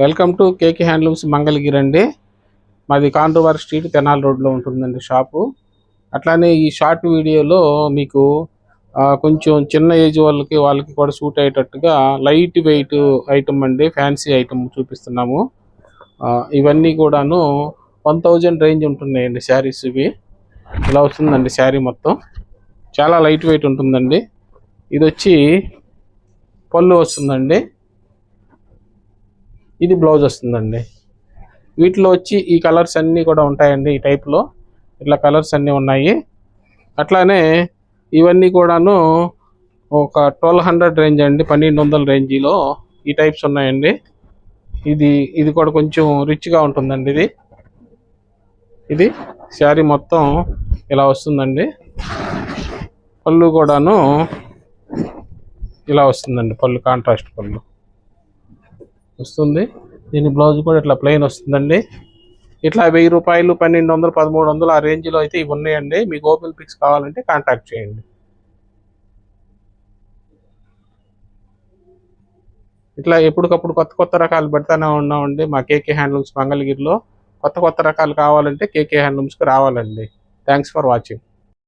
Welcome to KK handlooms Mangalagiri అండి. మాది కాండ్రువారి street Tenali రోడ్లో ఉంటుందండి షాపు. అట్లానే ఈ షార్ట్ వీడియోలో మీకు కొంచెం చిన్న ఏజ్ వాళ్ళకి కూడా సూట్ అయ్యేటట్టుగా లైట్ వెయిట్ ఐటమ్ అండి, ఫ్యాన్సీ ఐటమ్ చూపిస్తున్నాము. ఇవన్నీ కూడాను 1000 రేంజ్ ఉంటున్నాయండి శారీస్. ఇవి ఇలా వస్తుందండి శారీ మొత్తం, చాలా లైట్ వెయిట్ ఉంటుందండి. ఇది వచ్చి పళ్ళు వస్తుందండి, ఇది బ్లౌజ్ వస్తుందండి. వీటిలో వచ్చి ఈ కలర్స్ అన్నీ కూడా ఉంటాయండి. ఈ టైప్లో ఇట్లా కలర్స్ అన్నీ ఉన్నాయి. అట్లానే ఇవన్నీ కూడాను ఒక 1200 రేంజ్ అండి, 1200 రేంజ్లో ఈ టైప్స్ ఉన్నాయండి. ఇది కూడా కొంచెం రిచ్గా ఉంటుందండి. ఇది శారీ మొత్తం ఇలా వస్తుందండి. పళ్ళు కూడాను ఇలా వస్తుందండి, పళ్ళు కాంట్రాస్ట్ పళ్ళు వస్తుంది. దీని బ్లౌజ్ కూడా ఇట్లా ప్లెయిన్ వస్తుందండి. ఇట్లా 1000 రూపాయలు, 1200, 1300 ఆ రేంజ్లో అయితే ఇవి ఉన్నాయండి. మీకు ఓపెన్ పిక్స్ కావాలంటే కాంటాక్ట్ చేయండి. ఇట్లా ఎప్పటికప్పుడు కొత్త కొత్త రకాలు పెడతానే ఉన్నామండి. మా కేకే హ్యాండ్లూమ్స్ మంగళగిరిలో కొత్త కొత్త రకాలు కావాలంటే కేకే హ్యాండ్లూమ్స్కి రావాలండి. Thanks for watching.